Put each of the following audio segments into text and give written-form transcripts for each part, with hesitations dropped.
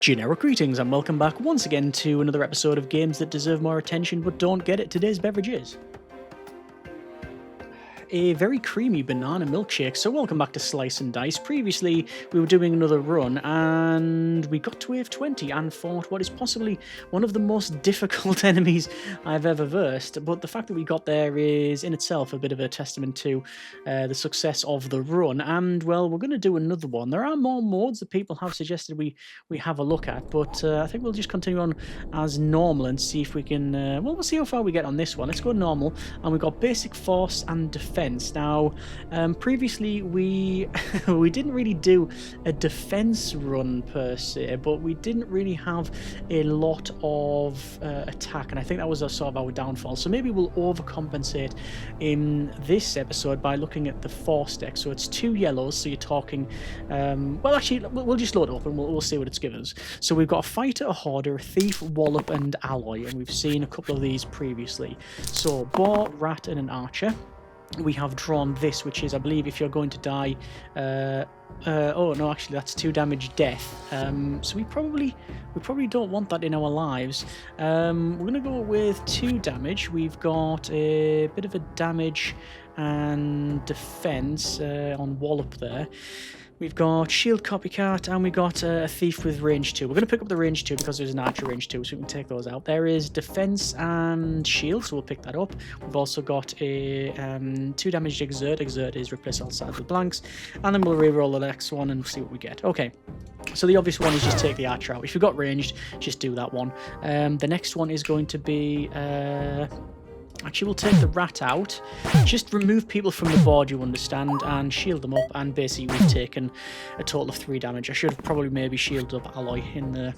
Generic greetings and welcome back once again to another episode of Games That Deserve More Attention But Don't Get It. Today's beverage is a very creamy banana milkshake. So welcome back to Slice and Dice. Previously, we were doing another run and we got to wave 20 and fought what is possibly one of the most difficult enemies I've ever versed. But the fact that we got there is in itself a bit of a testament to the success of the run. And well, we're going to do another one. There are more modes that people have suggested we have a look at, but I think we'll just continue on as normal and see if we can, well, we'll see how far we get on this one. Let's go normal. And we've got basic force and defense. Now, previously we we didn't really do a defense run per se, but we didn't really have a lot of attack, and I think that was sort of our downfall. So maybe we'll overcompensate in this episode by looking at the force deck. So it's 2 yellows, so you're talking, well, actually, we'll just load it up and we'll see what it's given us. So we've got a fighter, a hoarder, a thief, wallop, and alloy, and we've seen a couple of these previously. So boar, rat, and an archer. We have drawn this, which is, I believe, if you're going to die, oh no, actually that's 2 damage death. So we probably don't want that in our lives. We're gonna go with 2 damage. We've got a bit of a damage and defense on wallop there. We've got shield copycat, and we got a thief with range 2. We're going to pick up the range 2 because there's an archer range 2, so we can take those out. There is defense and shield, so we'll pick that up. We've also got a 2 damage exert. Exert is replace all sides with blanks, and then we'll reroll the next one and see what we get. Okay, so the obvious one is just take the archer out. If you've got ranged, just do that one. The next one is going to be... Actually, we'll take the rat out. Just remove people from the board, you understand, and shield them up. And basically, we've taken a total of 3 damage. I should have probably maybe shielded up alloy in the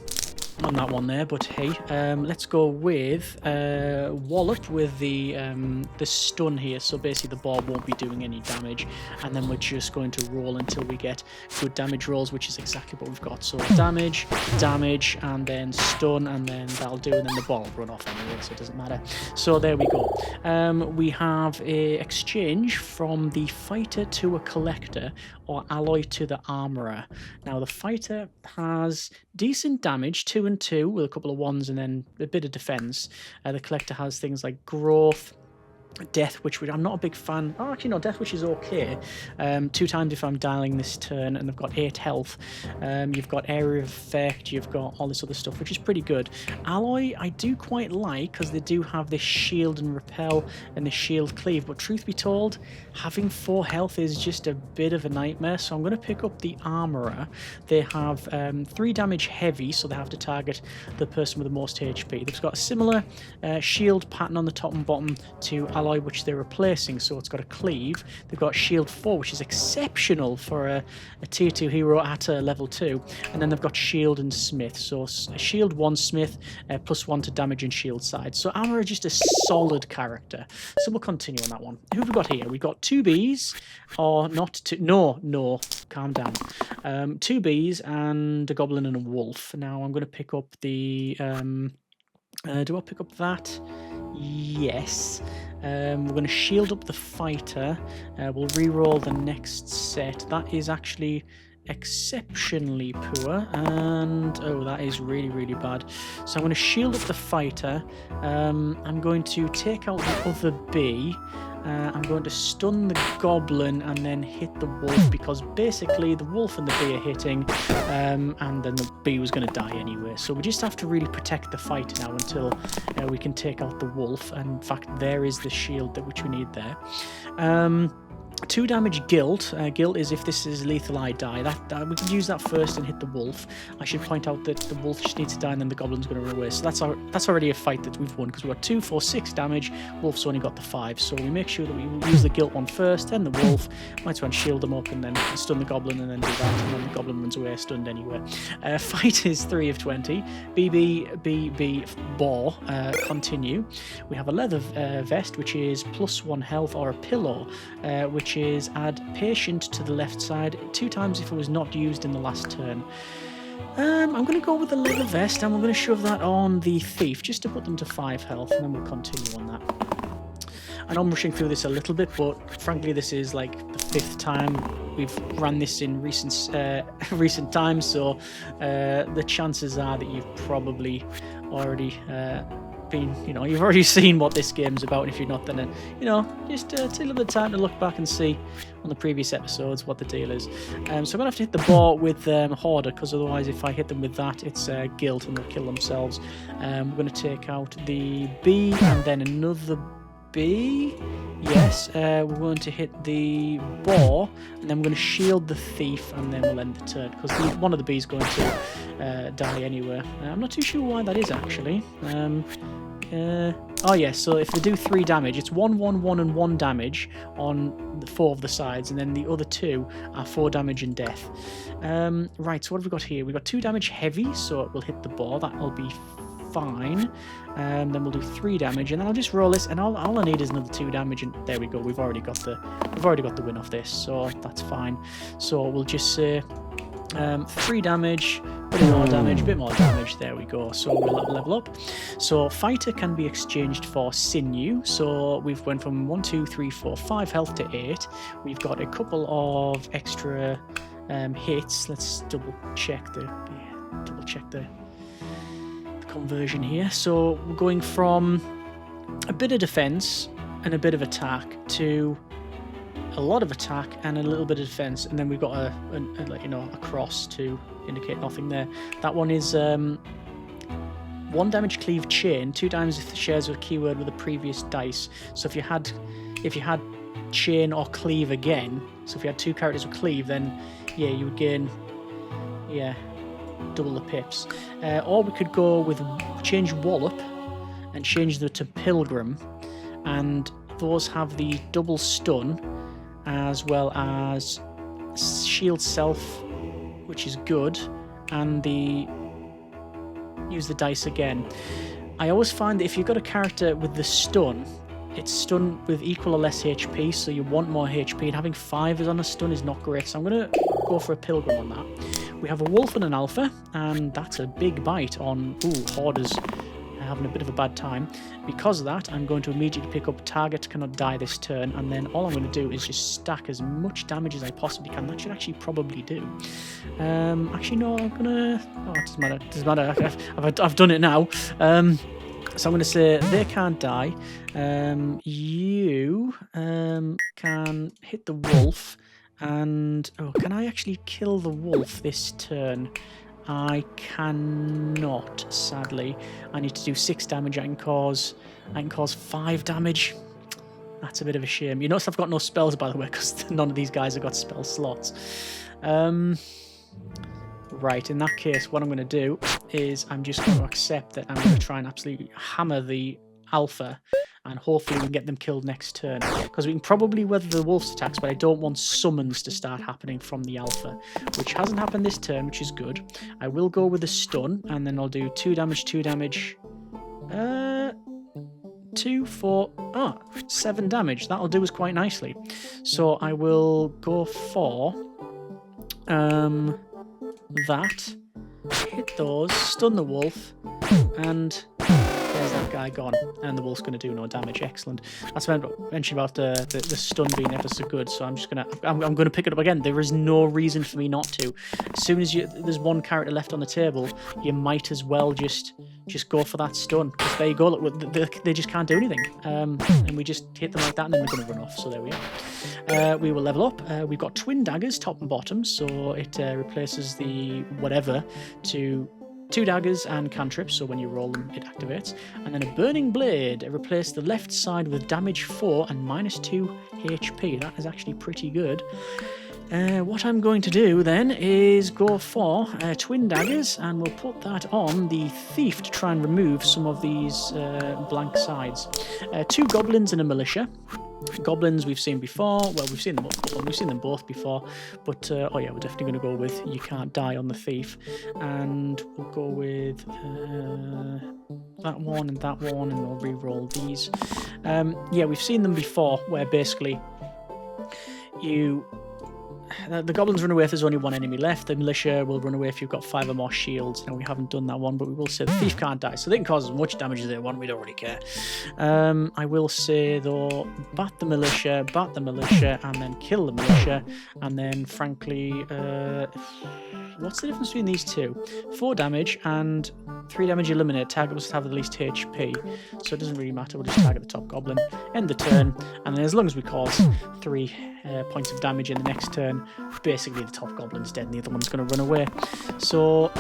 on that one there, but hey, let's go with wallop with the stun here. So basically, the board won't be doing any damage, and then we're just going to roll until we get good damage rolls, which is exactly what we've got. So damage, and then stun, and then that'll do, and then the ball will run off anyway, so it doesn't matter. So there we go. We have a exchange from the fighter to a collector, or alloy to the armorer. Now the fighter has decent damage, 2 and 2 with a couple of 1s, and then a bit of defense. The collector has things like growth, death, which I'm not a big fan. Oh, actually, no, death, which is okay. 2 times if I'm dialing this turn, and they've got 8 health. You've got area of effect, you've got all this other stuff, which is pretty good. Alloy, I do quite like, because they do have this shield and repel and the shield cleave, but truth be told, having 4 health is just a bit of a nightmare, so I'm going to pick up the armorer. They have 3 damage heavy, so they have to target the person with the most HP. They've got a similar shield pattern on the top and bottom to alloy, which they're replacing, so it's got a cleave. They've got shield 4, which is exceptional for a tier 2 hero at level 2, and then they've got shield and smith, so shield 1 smith, +1 to damage and shield side. So armor is just a solid character, so we'll continue on that one. Who have we got here? We've got 2 bees, or not 2, no, calm down. 2 bees and a goblin and a wolf. Now I'm going to pick up the do I pick up that? Yes. We're going to shield up the fighter. We'll re-roll the next set. That is actually exceptionally poor, and oh, that is really, really bad. So I'm going to shield up the fighter. I'm going to take out the other bee. I'm going to stun the goblin and then hit the wolf, because basically the wolf and the bee are hitting, and then the bee was going to die anyway. So we just have to really protect the fighter now until we can take out the wolf. And in fact, there is the shield which we need there. 2 damage guilt. Guilt is if this is lethal, I die. That we can use that first and hit the wolf. I should point out that the wolf just needs to die and then the goblin's going to run away. So that's already a fight that we've won, because we've got 2, 4, 6 damage. Wolf's only got the 5. So we make sure that we use the guilt one first, then the wolf. Might as well shield them up and then stun the goblin and then do that. And then the goblin runs away stunned anyway. Fight is 3 of 20. BB, boar. Continue. We have a leather vest, which is +1 health, or a pillow, which is add patient to the left side 2 times if it was not used in the last turn. I'm going to go with the leather vest, and we're going to shove that on the thief just to put them to 5 health, and then we'll continue on that. I know I'm rushing through this a little bit, but frankly, this is like the 5th time we've ran this in recent times, so the chances are that you've probably already you've already seen what this game's about, and if you're not, then just take a little bit of time to look back and see on the previous episodes what the deal is. So I'm gonna have to hit the ball with Hoarder, because otherwise if I hit them with that, it's guilt and they'll kill themselves. We're gonna take out the B and then another B. Yes, we're going to hit the boar, and then we're going to shield the thief, and then we'll end the turn, because one of the B's going to die anyway. I'm not too sure why that is, actually. Oh yeah, so if they do 3 damage, it's 1, 1, 1 and 1 damage on the 4 of the sides, and then the other 2 are 4 damage and death. Right, so what have we got here? We've got 2 damage heavy, so it will hit the boar. That'll be fine. Then we'll do 3 damage, and then I'll just roll this, and all I need is another 2 damage, and there we go. We've already got the win off this, so that's fine. So we'll just say 3 damage, bit more damage. There we go. So we'll level up. So fighter can be exchanged for sinew. So we've went from 1, 2, 3, 4, 5 health to 8. We've got a couple of extra hits. Let's double check the conversion here. So we're going from a bit of defense and a bit of attack to a lot of attack and a little bit of defense, and then we've got a cross to indicate nothing there. That one is 1 damage cleave chain, 2 times if it shares a keyword with a previous dice. So if you had chain or cleave again, so if you had 2 characters with cleave, then yeah, you would gain double the pips. Or we could go with change wallop and change them to pilgrim, and those have the double stun as well as shield self, which is good, and use the dice again. I always find that if you've got a character with the stun, it's stun with equal or less HP, so you want more HP, and having 5 on a stun is not great, so I'm going to go for a pilgrim on that. We have a wolf and an alpha, and that's a big bite on hoarders having a bit of a bad time. Because of that, I'm going to immediately pick up target cannot die this turn, and then all I'm going to do is just stack as much damage as I possibly can. That should actually probably do. Actually, no, I'm gonna. Oh, it doesn't matter. I've done it now. So I'm going to say they can't die. You can hit the wolf, and can I actually kill the wolf this turn? I cannot, sadly. I need to do 6 damage. I can cause 5 damage. That's a bit of a shame. You notice I've got no spells, by the way, because none of these guys have got spell slots. Right, in that case, what I'm going to do is I'm just going to accept that I'm going to try and absolutely hammer the alpha, and hopefully we can get them killed next turn, because we can probably weather the wolf's attacks, but I don't want summons to start happening from the alpha, which hasn't happened this turn, which is good. I will go with a stun, and then I'll do 2 damage, 2 damage, 2, 4, 7 damage. That'll do us quite nicely. So I will go for that, hit those, stun the wolf, and there's that guy gone, and the wolf's going to do no damage. Excellent. That's what I mentioned about the stun being ever so good. So I'm going to pick it up again. There is no reason for me not to. As soon as there's one character left on the table, you might as well just go for that stun. Because there you go. Look, they just can't do anything, and we just hit them like that, and then they're going to run off. So there we are. We will level up. We've got twin daggers, top and bottom, so it replaces the whatever to 2 daggers and cantrips, so when you roll them, it activates. And then a burning blade. Replace the left side with damage 4 and -2 HP. That is actually pretty good. What I'm going to do then is go for twin daggers, and we'll put that on the thief to try and remove some of these blank sides. 2 goblins and a militia. Goblins we've seen before. Well, we've seen them both before, but we're definitely going to go with you can't die on the thief, and we'll go with that one and that one, and we'll re-roll these. We've seen them before, where basically you the goblins run away if there's only one enemy left. The militia will run away if you've got 5 or more shields. Now, we haven't done that one, but we will say the thief can't die, so they can cause as much damage as they want. We don't really care. I will say, though, bat the militia, and then kill the militia. And then, frankly, what's the difference between these two? 4 damage and 3 damage eliminate. Target must have the least HP, so it doesn't really matter. We'll just target the top goblin. End the turn, and then as long as we cause 3 points of damage in the next turn, basically the top goblin's dead and the other one's going to run away. So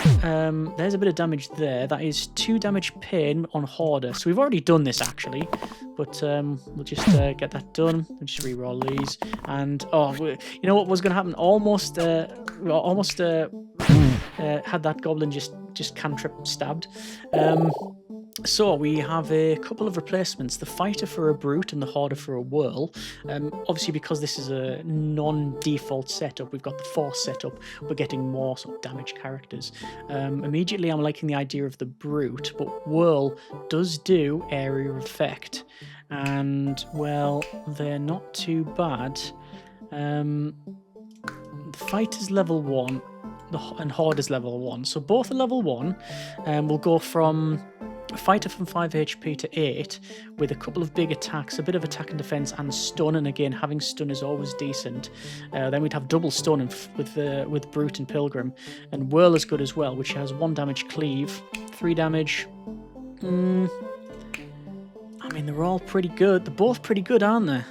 there's a bit of damage there. That is 2 damage pain on Hoarder. So we've already done this actually, but we'll just get that done. We'll just re-roll these. And you know what was going to happen? Almost had that goblin just cantrip stabbed. So we have a couple of replacements, the fighter for a brute and the hoarder for a whirl. Obviously, because this is a non-default setup, we've got the force setup, we're getting more sort of damage characters. Immediately I'm liking the idea of the brute, but whirl does do area effect, and well, they're not too bad. The fighter's level 1 and hoarder's level 1, so both are level 1. We'll go from fighter from 5 HP to 8 with a couple of big attacks, a bit of attack and defense, and stun. And again, having stun is always decent. Then we'd have double stun with brute and pilgrim, and whirl is good as well, which has 1 damage cleave, 3 damage. I mean, they're all pretty good. They're both pretty good, aren't they?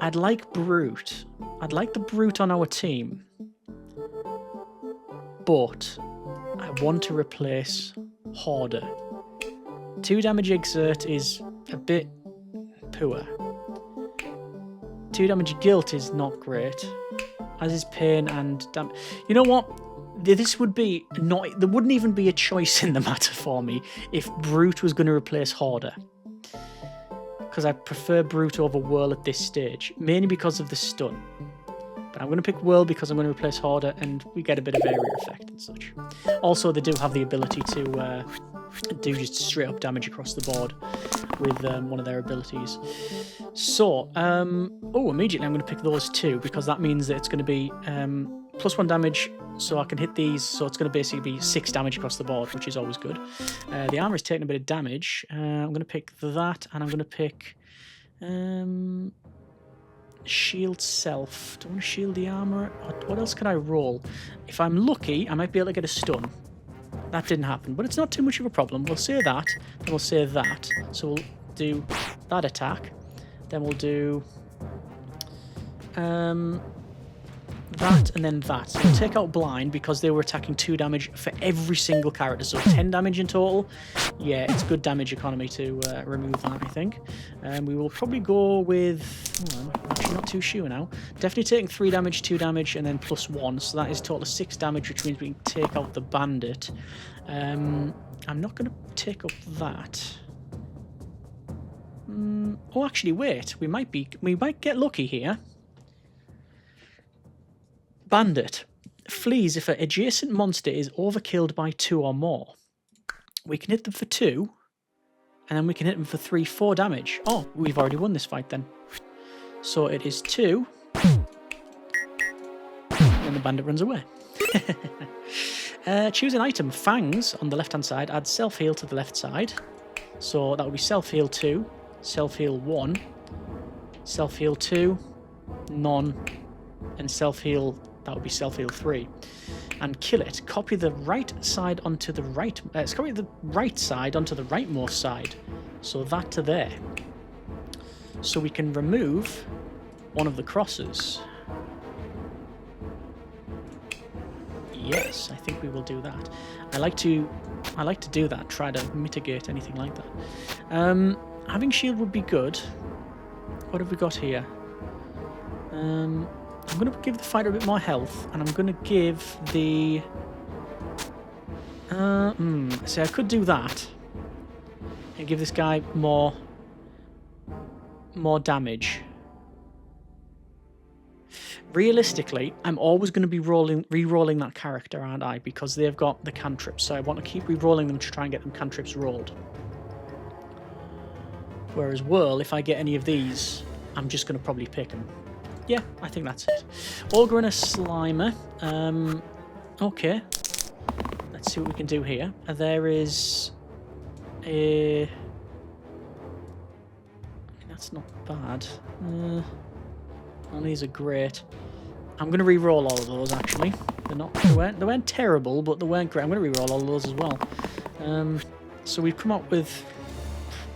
I'd like brute. I'd like the brute on our team. But I want to replace Hoarder. 2 damage exert is a bit poor. 2 damage guilt is not great, as is pain and you know what? This would be not. There wouldn't even be a choice in the matter for me if brute was going to replace Hoarder, because I prefer brute over whirl at this stage, mainly because of the stun. But I'm going to pick whirl because I'm going to replace Hoarder, and we get a bit of area effect and such. Also, they do have the ability to do just straight up damage across the board with one of their abilities. So, immediately I'm going to pick those 2 because that means that it's going to be +1 damage, so I can hit these. So it's going to basically be 6 damage across the board, which is always good. The armor is taking a bit of damage. I'm going to pick that, and I'm going to pick shield self. Do I want to shield the armor? What else can I roll? If I'm lucky, I might be able to get a stun. That didn't happen, but it's not too much of a problem. We'll say that, then we'll say that. So we'll do that attack. Then we'll do that, and then that. So we'll take out blind because they were attacking 2 damage for every single character, so 10 damage in total. Yeah, it's good damage economy to remove that, I think. We will probably go with... I'm actually not too sure now. Definitely taking 3 damage, 2 damage, and then +1, so that is a total of 6 damage, which means we can take out the bandit. I'm not going to take up that. Oh, actually, wait. We might get lucky here. Bandit flees if an adjacent monster is overkilled by 2 or more. We can hit them for 2, and then we can hit them for 3, 4 damage. Oh, we've already won this fight then. So it is 2, and the bandit runs away. Choose an item. Fangs on the left-hand side. Add self-heal to the left side. So that would be self-heal 2, self-heal 1, self-heal 2, none, and self-heal... That would be self-heal 3. And kill it. Copy the right side onto the right... let's copy the right side onto the rightmost side. So that to there. So we can remove one of the crosses. Yes, I think we will do that. I like to do that. Try to mitigate anything like that. Having shield would be good. What have we got here? I'm going to give the fighter a bit more health, and I'm going to give the... see, I could do that. And give this guy more damage. Realistically, I'm always going to be re-rolling that character, aren't I? Because they've got the cantrips, so I want to keep re-rolling them to try and get them cantrips rolled. Whereas Whirl, if I get any of these, I'm just going to probably pick them. Yeah, I think that's it. Ogre and a Slimer. Okay. Let's see what we can do here. There is a... I mean, that's not bad. None of these are great. I'm going to re-roll all of those, actually. They weren't terrible, but they weren't great. I'm going to re-roll all of those as well. So we've come up with...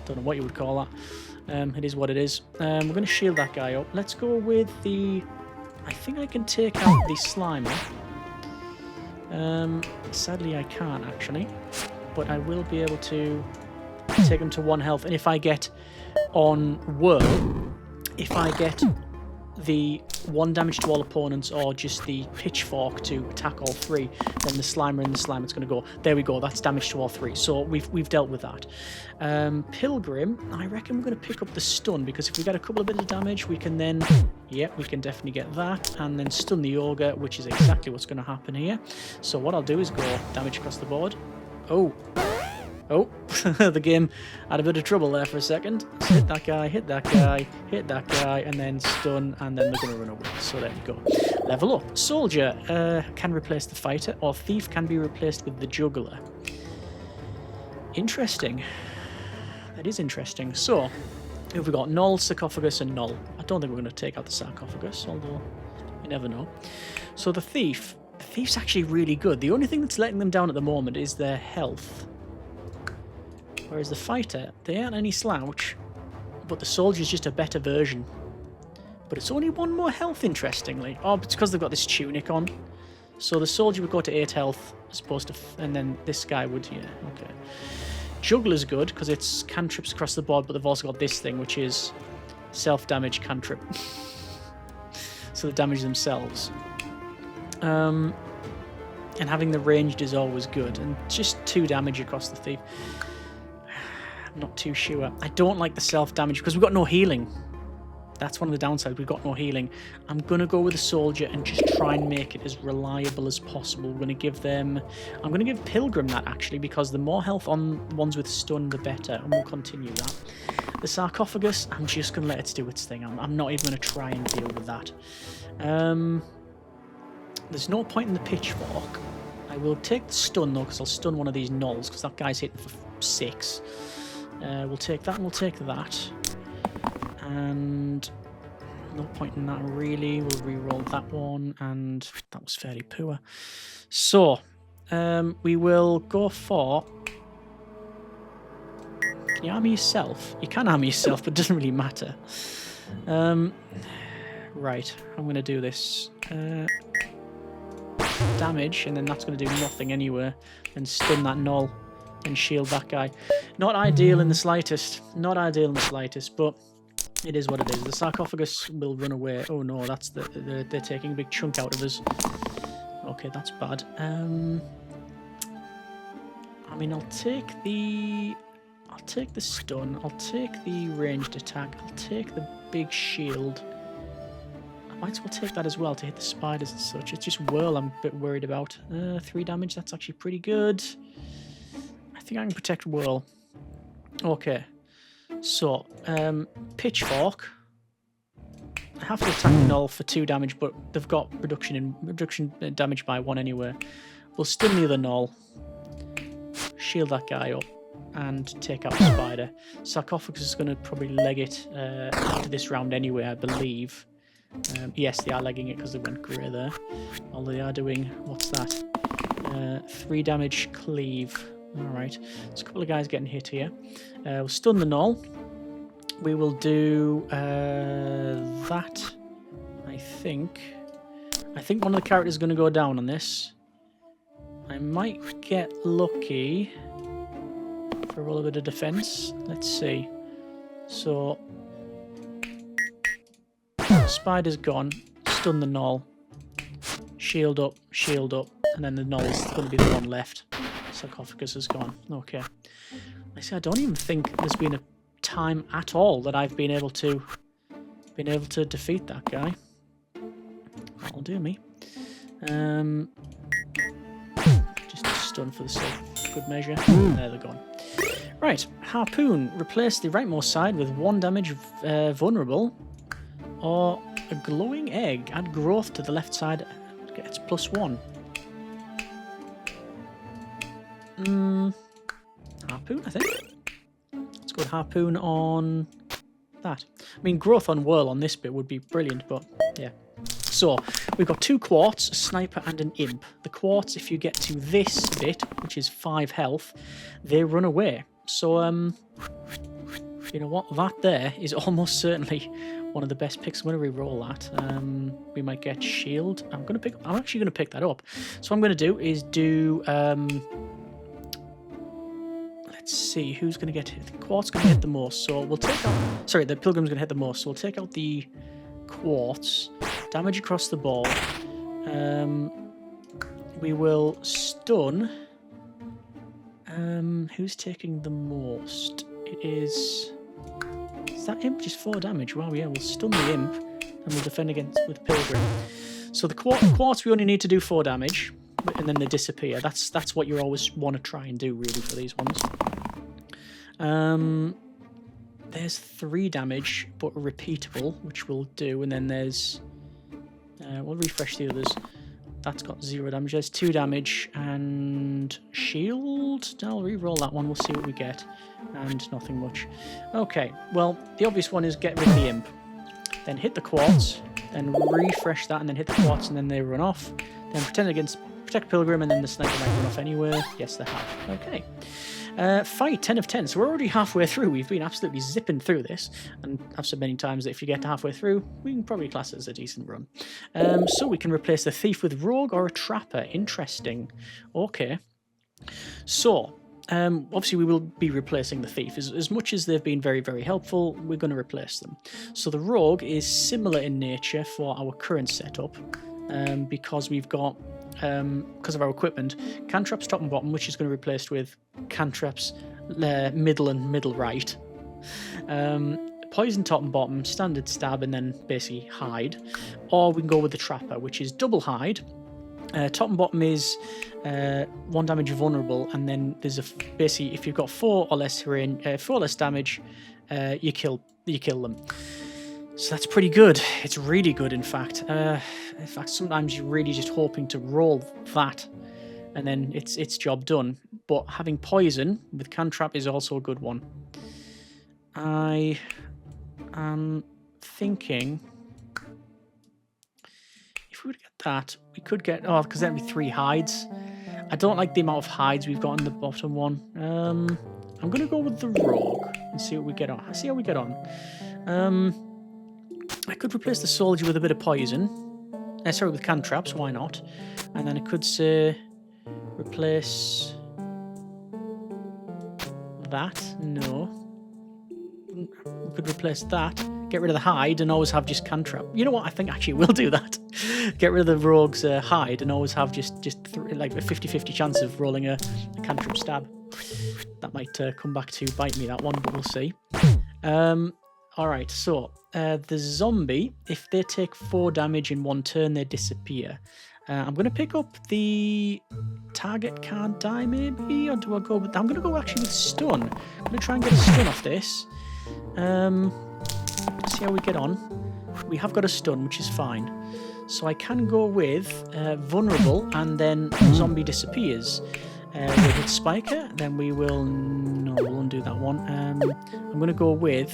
don't know what you would call that. It is what it is. We're going to shield that guy up. Let's go with the... I think I can take out the Slimer. Sadly, I can't, actually. But I will be able to take him to 1 health. And if I get on Whirl, if I get the 1 damage to all opponents or just the Pitchfork to attack all 3, then the Slimer and the Slimer's going to go. There we go, that's damage to all 3. So we've dealt with that. Pilgrim, I reckon we're going to pick up the stun, because if we get a couple of bits of damage, we can then... yeah, we can definitely get that, and then stun the Ogre, which is exactly what's going to happen here. So what I'll do is go damage across the board. Oh, the game had a bit of trouble there for a second. So hit that guy, hit that guy, hit that guy, and then stun, and then they're going to run away. So there you go. Level up. Soldier can replace the Fighter, or Thief can be replaced with the Juggler. Interesting. That is interesting. So, we've got Null, Sarcophagus, and Null. I don't think we're going to take out the Sarcophagus, although you never know. So the Thief's actually really good. The only thing that's letting them down at the moment is their health. Whereas the Fighter, they aren't any slouch, but the Soldier's just a better version. But it's only 1 more health, interestingly. Oh, it's because they've got this tunic on. So the Soldier would go to 8 health, as opposed to... and then this guy would... yeah, okay. Juggler's good, because it's cantrips across the board, but they've also got this thing, which is self-damage cantrip. So they damage themselves. And having the ranged is always good. And just 2 damage across the Thief. I'm not too sure. I don't like the self-damage because we've got no healing. That's one of the downsides. We've got no healing. I'm going to go with the Soldier and just try and make it as reliable as possible. We're going to give them... I'm going to give Pilgrim that, actually, because the more health on ones with stun, the better. And we'll continue that. The Sarcophagus, I'm just going to let it do its thing. I'm not even going to try and deal with that. There's no point in the Pitchfork. I will take the stun, though, because I'll stun one of these Nulls, because that guy's hitting for 6. We'll take that and we'll take that. And no point in that, really. We'll re-roll that one, and that was fairly poor. So, we will go for... Can you army yourself? You can army yourself, but it doesn't really matter. Right, I'm going to do this. Damage, and then that's going to do nothing anyway. And stun that Null and shield that guy. Not ideal in the slightest. Not ideal in the slightest, but it is what it is. The Sarcophagus will run away. Oh no, that's they're taking a big chunk out of us. Okay, that's bad. I mean, I'll take the stun. I'll take the ranged attack. I'll take the big shield. I might as well take that as well to hit the spiders and such. It's just Whirl I'm a bit worried about. 3 damage, that's actually pretty good. I think I can protect Whirl. Okay. So, Pitchfork. I have to attack Null for 2 damage, but they've got reduction in damage by 1 anyway. We'll stun the other Null. Shield that guy up. And take out the spider. Sarcophagus is going to probably leg it after this round anyway, I believe. Yes, they are legging it because they went grey there. Although they are doing... what's that? 3 damage cleave. Alright. There's a couple of guys getting hit here. We'll stun the Null. We will do that. I think one of the characters is going to go down on this. I might get lucky for a little bit of defense. Let's see. So, spider's gone. Stun the Null. Shield up, and then the Null's going to be the one left. Sarcophagus is gone. Okay. I see. I don't even think there's been a time at all that I've been able to defeat that guy. That'll do me. Just a stun for the sake of good measure. There they're gone. Right, Harpoon. Replace the rightmost side with 1 damage vulnerable. Or a glowing egg. Add growth to the left side. Gets +1. Harpoon, I think. Let's go with Harpoon on that. I mean, growth on Whirl on this bit would be brilliant, but yeah. So, we've got 2 quartz, a sniper, and an imp. The quartz, if you get to this bit, which is 5 health, they run away. So, you know what? That there is almost certainly one of the best picks. I'm going to re-roll that. We might get shield. I'm actually going to pick that up. So what I'm going to do is do... let's see, who's going to get hit? The quartz going to hit the most. So we'll take out... Sorry, the pilgrim's going to hit the most. So we'll take out the quartz. Damage across the board. We will stun... who's taking the most? It is... Is that imp just 4 damage? Wow, yeah, we'll stun the imp and we'll defend against with Pilgrim. So the quartz we only need to do 4 damage, and then they disappear. That's what you always want to try and do really for these ones. There's 3 damage, but repeatable, which we'll do, and then there's... we'll refresh the others. That's got 0 damage. There's 2 damage and shield. I'll re-roll that one. We'll see what we get. And nothing much. Okay, well, the obvious one is get rid of the imp. Then hit the quartz. Then refresh that and then hit the quartz and then they run off. Then protect Pilgrim and then the sniper might run off anywhere. Yes, they have. Okay. Fight 10 of 10. So we're already halfway through. We've been absolutely zipping through this. And I've said many times that if you get to halfway through, we can probably class it as a decent run. So we can replace the thief with rogue or a trapper. Interesting. Okay. So, obviously we will be replacing the thief. As much as they've been very, very helpful, we're going to replace them. So the rogue is similar in nature for our current setup. Because we've got... because of our equipment, cantraps top and bottom, which is going to be replaced with cantraps middle and middle right. Poison top and bottom, standard stab, and then basically hide. Or we can go with the trapper, which is double hide. Top and bottom is 1 damage vulnerable, and then there's basically if you've got 4 or less damage, you kill them. So that's pretty good. It's really good, in fact. Sometimes you're really just hoping to roll that, and then it's job done. But having poison with cantrap is also a good one. I am thinking if we would get that, we could get because that'd be 3 hides. I don't like the amount of hides we've got on the bottom one. I'm gonna go with the rogue and see what we get on. See how we get on. I could replace the soldier with a bit of poison. Sorry, with cantraps, why not? And then I could say replace that. No. We could replace that. Get rid of the hide and always have just cantrap. You know what? I think actually we'll do that. Get rid of the rogue's hide and always have just like a 50-50 chance of rolling a cantrap stab. That might come back to bite me, that one, but we'll see. Alright, so the zombie, if they take 4 damage in 1 turn, they disappear. I'm going to pick up the target can't die, maybe? Or do I go with... I'm going to go actually with stun. I'm going to try and get a stun off this. See how we get on. We have got a stun, which is fine. So I can go with vulnerable, and then zombie disappears. We'll hit Spiker, then we will... No, we'll undo that one. I'm going to go with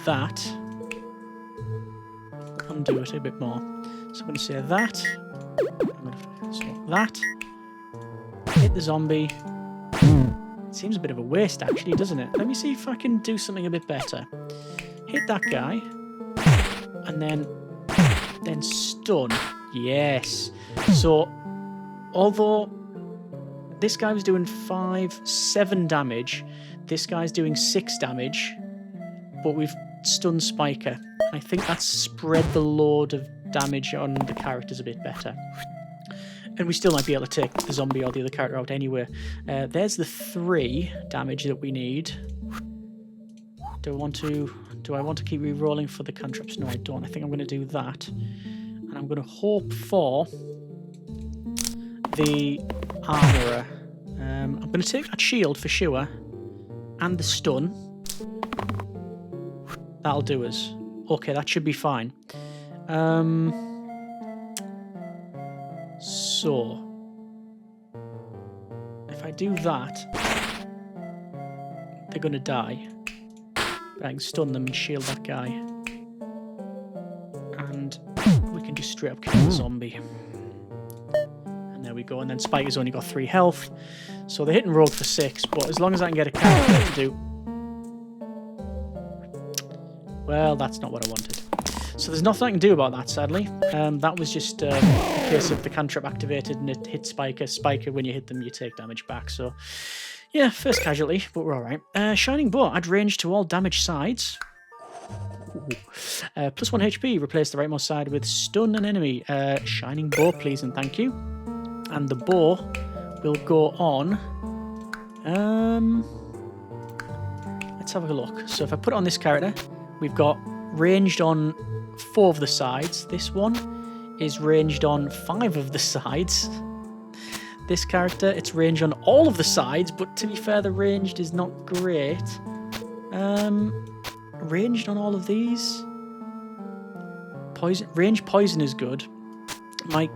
that. Undo it a bit more. So I'm going to say that. I'm going to say that. Hit the zombie. It seems a bit of a waste, actually, doesn't it? Let me see if I can do something a bit better. Hit that guy. And then stun. Yes. So, although this guy was doing 7 damage, this guy's doing 6 damage, but we've stunned Spiker. I think that's spread the load of damage on the characters a bit better. And we still might be able to take the zombie or the other character out anyway. There's the 3 damage that we need. Do I want to keep re-rolling for the cantrips? No, I don't. I think I'm going to do that. And I'm going to hope for the armourer. I'm going to take that shield for sure. and the stun. That'll do us. Okay, that should be fine. So, if I do that, they're going to die. But I can stun them and shield that guy. And we can just straight up kill the zombie. And there we go. And then Spiker's only got 3 health. So they're hitting rogue for 6, but as long as I can get a character to do... Well, that's not what I wanted. So there's nothing I can do about that, sadly. That was just a case of the cantrip activated and it hit Spiker. Spiker, when you hit them, you take damage back. So, yeah, first casualty, but we're alright. Shining Bow, add range to all damaged sides. Plus 1 HP, replace the rightmost side with stun an enemy. Shining Bow, please and thank you. And the bow will go on... let's have a look. So if I put it on this character, we've got ranged on 4 of the sides. This one is ranged on 5 of the sides. This character, it's ranged on all of the sides, but to be fair, the ranged is not great. Ranged on all of these. Range poison is good. My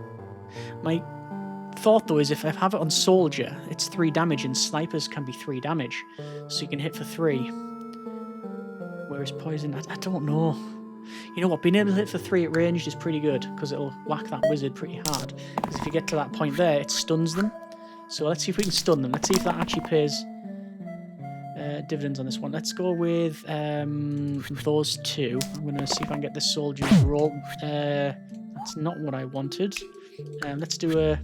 thought though is if I have it on soldier, it's 3 damage, and snipers can be 3 damage, so you can hit for 3. Whereas poison, I don't know. You know what, being able to hit for 3 at ranged is pretty good, because it'll whack that wizard pretty hard. Because if you get to that point there, it stuns them. So let's see if we can stun them. Let's see if that actually pays dividends on this one. Let's go with those 2. I'm going to see if I can get this soldier to roll. That's not what I wanted. Let's do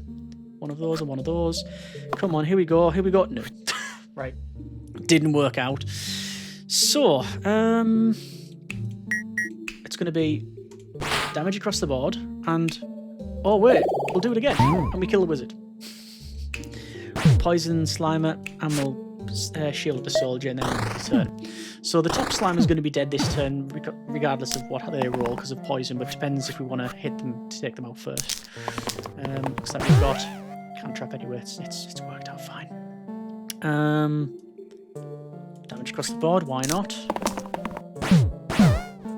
one of those and one of those. Come on, here we go. Here we go. No. Right. Didn't work out. So, it's going to be damage across the board, and... Oh, wait. We'll do it again, and we kill the wizard. Poison Slimer, and we'll shield up the soldier, and then turn. So the top Slimer is going to be dead this turn, regardless of what they roll, because of poison, but it depends if we want to hit them to take them out first. Looks like we've got cantrip anyway. It's worked out fine. Damage across the board, why not?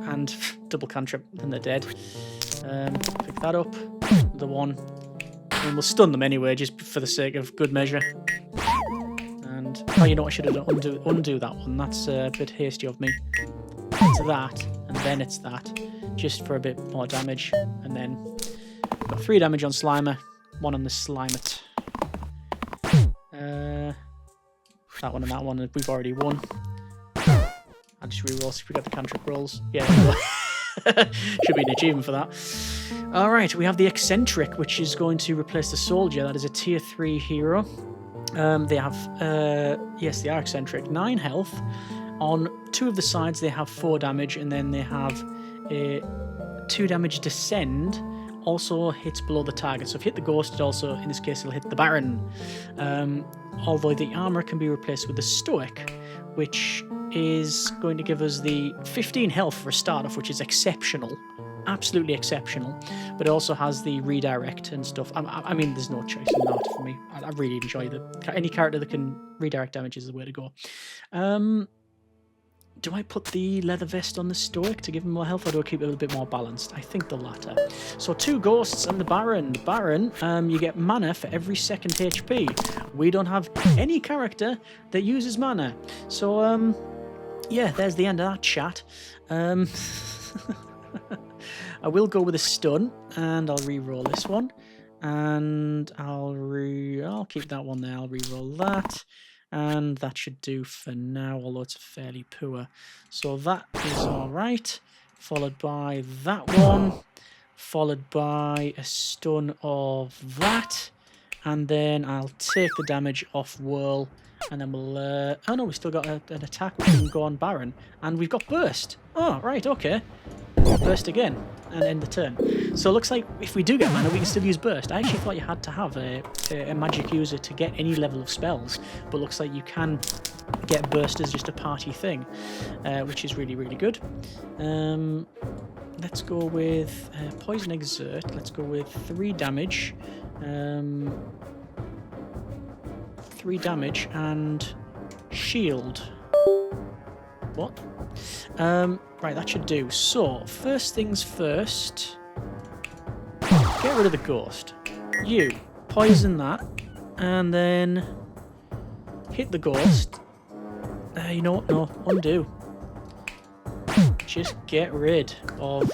And double cantrip, and they're dead. Pick that up. The one. And we'll stun them anyway, just for the sake of good measure. And, oh, you know what I should have done? Undo that one. That's a bit hasty of me. It's that, and then it's that. Just for a bit more damage. And then, got 3 damage on Slimer, 1 on the Slimet. That one and that one, we've already won. I'll just reroll, see if we got the cantrip rolls. Yeah, should be an achievement for that. Alright, we have the Eccentric, which is going to replace the Soldier. That is a tier 3 hero. They have, yes, they are Eccentric. 9 health. On 2 of the sides, they have 4 damage, and then they have a 2 damage descend. Also hits below the target. So if you hit the Ghost, it also, in this case, it'll hit the Baron. Although the armor can be replaced with the Stoic, which is going to give us the 15 health for a start off, which is exceptional. Absolutely exceptional. But it also has the redirect and stuff. I mean, there's no choice in that for me. I really enjoy any character that can redirect damage is the way to go. Do I put the leather vest on the Stoic to give him more health, or do I keep it a little bit more balanced? I think the latter. So 2 ghosts and the Baron. Baron, you get mana for every 2nd HP. We don't have any character that uses mana. So, yeah, there's the end of that chat. I will go with a stun, and I'll re-roll this one. And I'll keep that one there. I'll re-roll that. And that should do for now, although it's fairly poor. So that is alright. Followed by that one. Followed by a stun of that. And then I'll take the damage off Whirl. And then we'll... oh no, we still got an attack which can go on Baron. And we've got Burst. Oh, right, okay. Burst again. And end the turn. So it looks like if we do get mana, we can still use Burst. I actually thought you had to have a magic user to get any level of spells, but looks like you can get Burst as just a party thing, which is really, really good. Let's go with Poison Exert. Let's go with 3 damage. 3 damage and Shield. What? Right, that should do. So, first things first. Get rid of the ghost. You poison that, and then hit the ghost. You know what? No, undo. Just get rid of...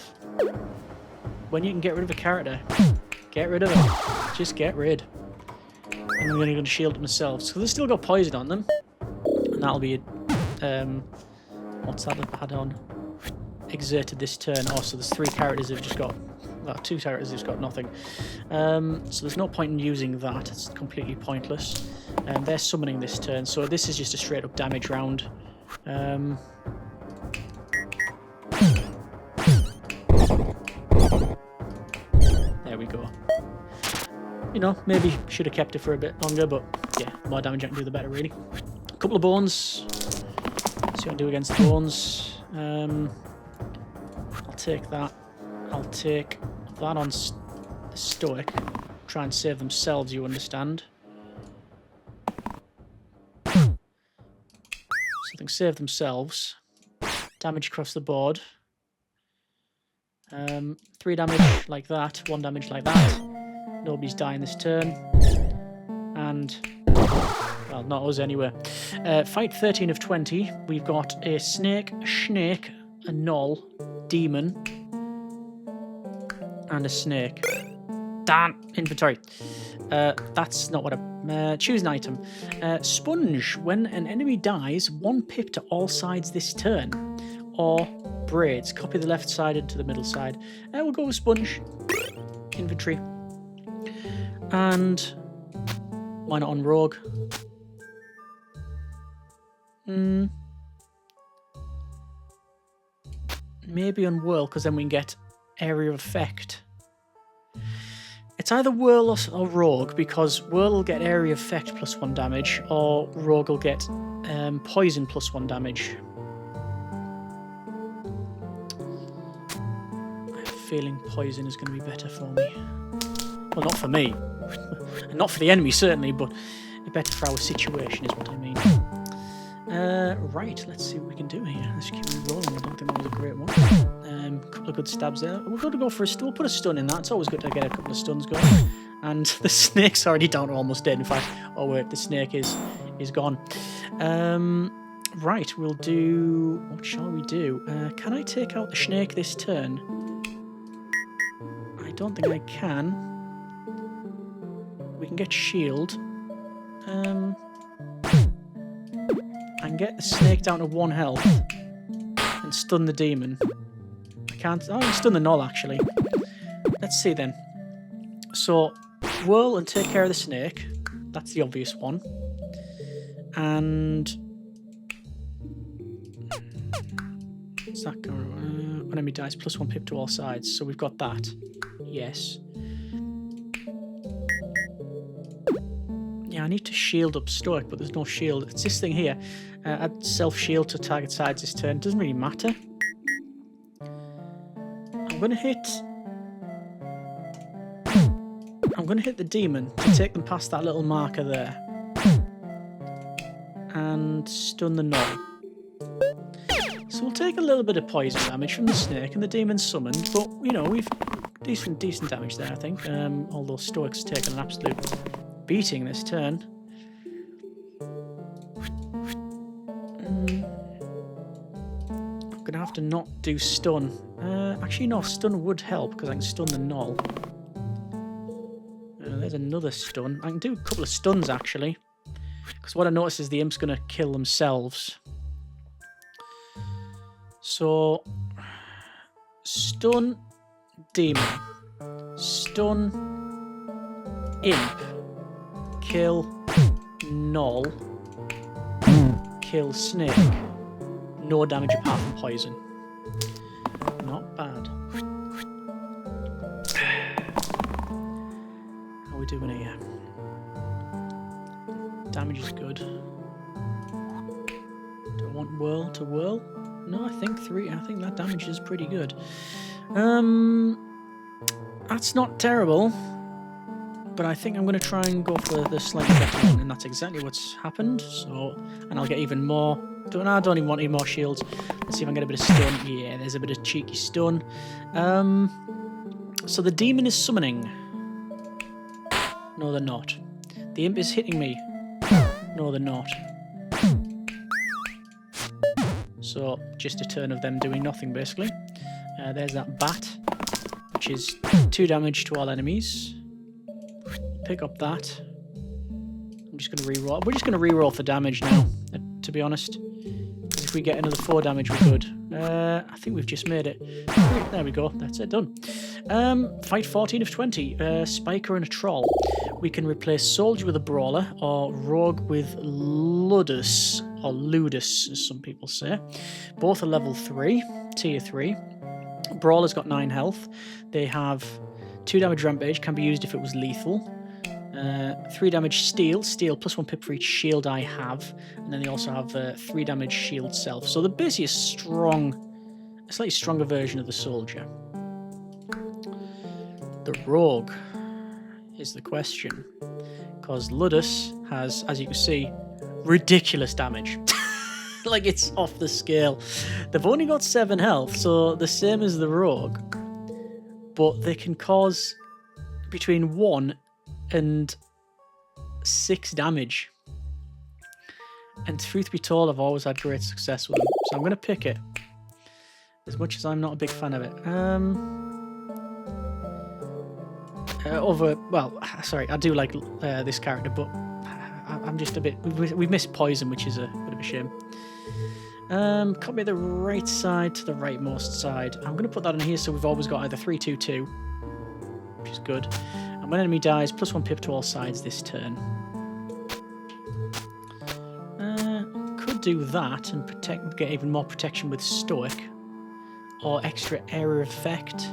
When you can get rid of a character, get rid of it. Just get rid. And I'm going to shield it myself. So they've still got poison on them. And that'll be... what's that add on? Exerted this turn. Oh, so there's 3 characters who've just got... Well, 2 characters who've got nothing. So there's no point in using that. It's completely pointless. And they're summoning this turn. So this is just a straight up damage round. There we go. You know, maybe should have kept it for a bit longer, but yeah, more damage I can do, the better, really. A couple of bones. See what I can do against the bones. I'll take that. I'll take that on the Stoic. Try and save themselves, you understand. So they can save themselves. Damage across the board. 3 damage like that, 1 damage like that. Nobody's dying this turn. And, well, not us anyway. Fight 13 of 20. We've got a snake, a snake, a gnoll, demon, and a snake. Damn! Inventory. That's not what I... choose an item. Sponge. When an enemy dies, 1 pip to all sides this turn. Or braids. Copy the left side into the middle side. We'll go with sponge. Inventory. And why not on rogue? Maybe on whirl, because then we can get area of effect. It's either whirl or rogue, because whirl will get area of effect plus 1 damage, or rogue will get poison plus 1 damage. I have a feeling poison is going to be better for me. Well, not for me. Not for the enemy, certainly, but better for our situation is what I mean. Right, let's see what we can do here. Let's keep it rolling. I don't think that was a great one. A couple of good stabs there. We're going to go for a stun. We'll put a stun in that. It's always good to get a couple of stuns going. And the snake's already down to almost dead. In fact, oh wait, the snake is gone. Right, we'll do... What shall we do? Can I take out the snake this turn? I don't think I can. We can get shield. I can get the snake down to 1 health and stun the demon. I can't... Oh, I can stun the gnoll, actually. Let's see, then. So, whirl and take care of the snake. That's the obvious one. And... What's that going on? When enemy dies, plus 1 pip to all sides. So we've got that. Yes. Yeah, I need to shield up Stoic, but there's no shield. It's this thing here. Add self-shield to target sides this turn. Doesn't really matter. I'm going to hit the demon to take them past that little marker there. And stun the gnoll. So we'll take a little bit of poison damage from the snake and the demon's summoned, but, you know, we've decent damage there, I think. Although Stoic's taken an absolute beating this turn. I'm going to have to not do stun. Actually, no, stun would help because I can stun the gnoll. There's another stun. I can do a couple of stuns, actually. Because what I notice is the imp's going to kill themselves. So, stun demon. Stun imp. Kill gnoll. Kill snake. No damage apart from poison. Not bad. How are we doing here? Damage is good. Do I want whirl to whirl? No, I think 3. I think that damage is pretty good. That's not terrible. But I think I'm going to try and go for the slightly better one, and that's exactly what's happened. So, and I'll get even more I don't even want any more shields. Let's see if I can get a bit of stun. Yeah, there's a bit of cheeky stun. So the demon is summoning. No, they're not. The imp is hitting me. No, they're not. So just a turn of them doing nothing, basically. There's that bat, which is 2 damage to all enemies. Pick up that. I'm just going to reroll. We're just going to reroll for damage now, to be honest. If we get another 4 damage, we're good. I think we've just made it. There we go. That's it. Done. Fight 14 of 20. Spiker and a troll. We can replace soldier with a brawler or rogue with ludus, or ludus, as some people say. Both are level 3, tier 3. Brawler's got 9 health. They have 2 damage rampage, can be used if it was lethal. 3 damage steal, plus 1 pip for each shield I have, and then they also have 3 damage shield self. So they're basically a slightly stronger version of the soldier. The rogue is the question, because Ludus has, as you can see, ridiculous damage. Like, it's off the scale. They've only got 7 health, so the same as the rogue, but they can cause between 1 and 6 damage. And truth be told, I've always had great success with them, so I'm going to pick it, as much as I'm not a big fan of it. I do like this character, but I'm just a bit... We've missed poison, which is a bit of a shame. Copy the right side to the rightmost side. I'm going to put that in here, so we've always got either 3-2-2, which is good. And when enemy dies, plus 1 pip to all sides this turn. Could do that and get even more protection with Stoic, or extra area effect.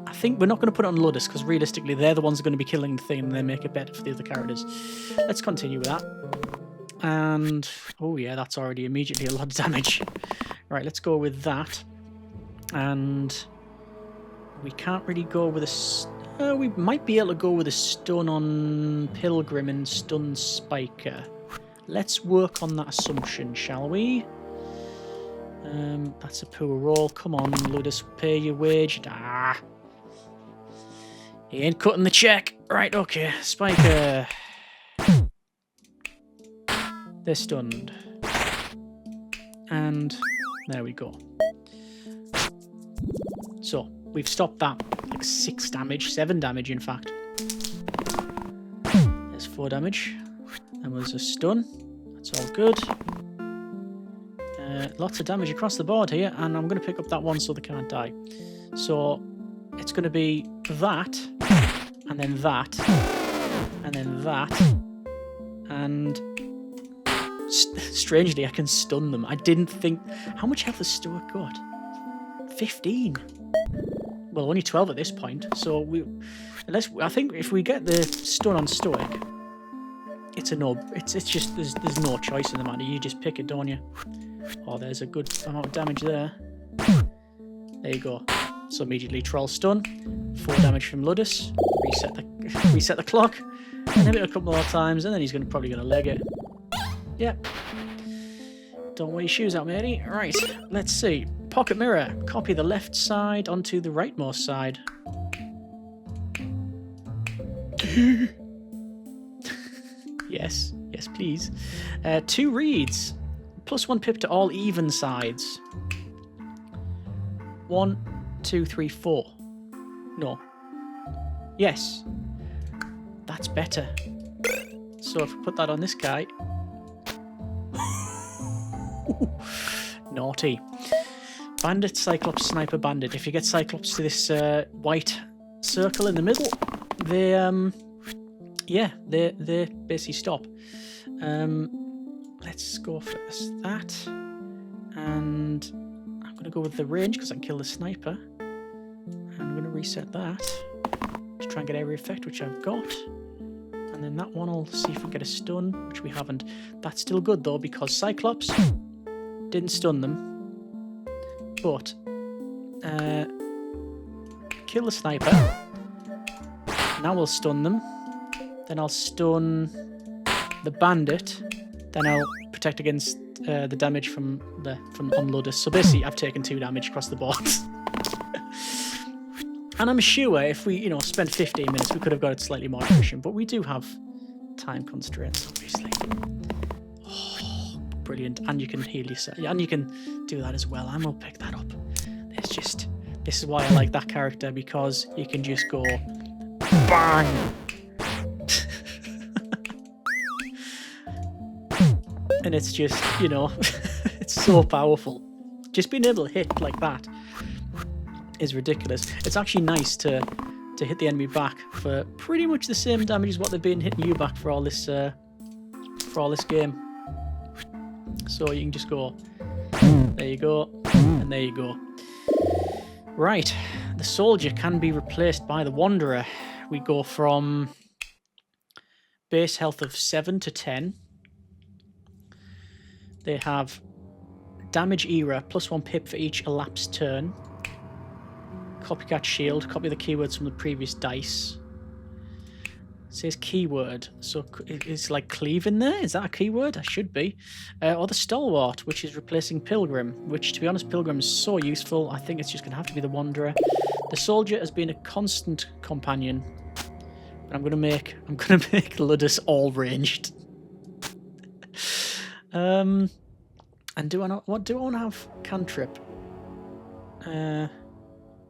I think we're not going to put it on Ludus, because realistically they're the ones who are going to be killing the thing, and they make it better for the other characters. Let's continue with that. And, oh yeah, that's already immediately a lot of damage. Right, let's go with that. And we can't really go with a... we might be able to go with a stun on Pilgrim and stun Spiker. Let's work on that assumption, shall we? That's a poor roll. Come on, Ludus, pay your wage. Ah. He ain't cutting the check. Right, okay. Spiker. They're stunned. And there we go. So, we've stopped that. Like 6 damage, 7 damage in fact. There's 4 damage. And was a stun. That's all good. Lots of damage across the board here, and I'm going to pick up that one so they can't die. So it's going to be that, and then that, and then that, and strangely I can stun them. I didn't think... How much health has Stoic got? 15. Well, only 12 at this point, so I think if we get the stun on Stoic, it's a no... It's just... There's no choice in the matter. You just pick it, don't you? Oh, there's a good amount of damage there. There you go. So immediately troll stun. 4 damage from Ludus. Reset the clock. And hit it a couple more times, and then he's probably gonna leg it. Yep. Don't wear your shoes out, matey. Right, let's see. Pocket mirror. Copy the left side onto the rightmost side. Yes, please. 2 reads. Plus 1 pip to all even sides. 1, 2, 3, 4. No. Yes. That's better. So if we put that on this guy... Naughty. Bandit, Cyclops, Sniper, Bandit. If you get Cyclops to this white circle in the middle, they basically stop. Let's go first. That. And I'm going to go with the range because I can kill the sniper. And I'm going to reset that. To try and get every effect, which I've got. And then that one, I'll see if we get a stun, which we haven't. That's still good though, because Cyclops didn't stun them. But, kill the sniper. Now we'll stun them. Then I'll stun the bandit. Then I'll protect against the damage from on Ludus. So basically, I've taken 2 damage across the board. And I'm sure if we, spent 15 minutes, we could have got it slightly more efficient. But we do have time constraints, obviously. Oh, brilliant. And you can heal yourself. And you can do that as well. I'm going to pick that up. This is why I like that character, because you can just go bang. And it's just, it's so powerful. Just being able to hit like that is ridiculous. It's actually nice to hit the enemy back for pretty much the same damage as what they've been hitting you back for all this game. So you can just go, there you go, and there you go. Right, the soldier can be replaced by the wanderer. We go from base health of 7 to 10. They have damage era, +1 pip for each elapsed turn. Copycat shield, copy the keywords from the previous dice. It says keyword, so it's like cleave in there? Is that a keyword? I should be. Or the stalwart, which is replacing pilgrim, which, to be honest, pilgrim is so useful. I think it's just going to have to be the wanderer. The soldier has been a constant companion. And I'm going to make Ludus all ranged. And do I not? What do I want to have? Cantrip.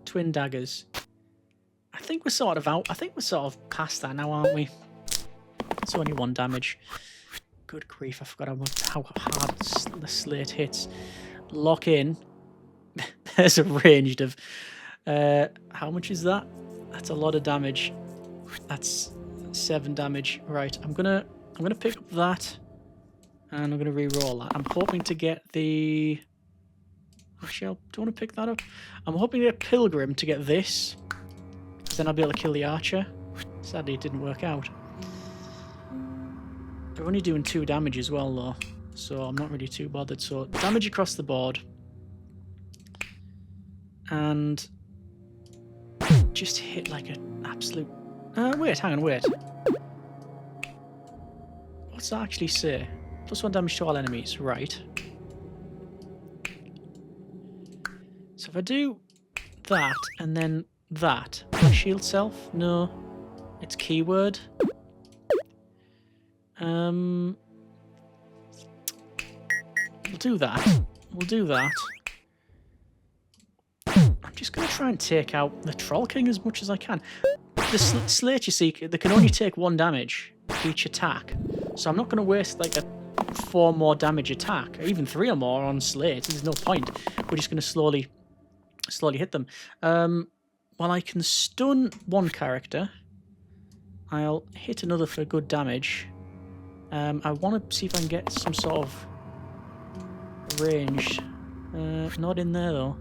Twin daggers. I think we're sort of out. I think we're sort of past that now, aren't we? It's only 1 damage. Good grief! I forgot how hard the slate hits. Lock in. There's a ranged of. How much is that? That's a lot of damage. That's 7 damage. Right. I'm gonna pick up that. And I'm going to re-roll that. I'm hoping to get the... Actually, do I want to pick that up? I'm hoping to get Pilgrim to get this. Because then I'll be able to kill the archer. Sadly, it didn't work out. They're only doing 2 damage as well, though. So I'm not really too bothered. So damage across the board. And... just hit like an absolute... wait, hang on, wait. What's that actually say? +1 damage to all enemies, right. So if I do that, and then that, will I shield self? No. It's keyword. We'll do that. We'll do that. I'm just going to try and take out the Troll King as much as I can. The Slate, you see, they can only take 1 damage each attack. So I'm not going to waste like a 4 more damage attack, or even 3 or more on Slate. There's no point. We're just going to slowly hit them. While I can stun 1 character, I'll hit another for good damage. I want to see if I can get some sort of range. Not in there though.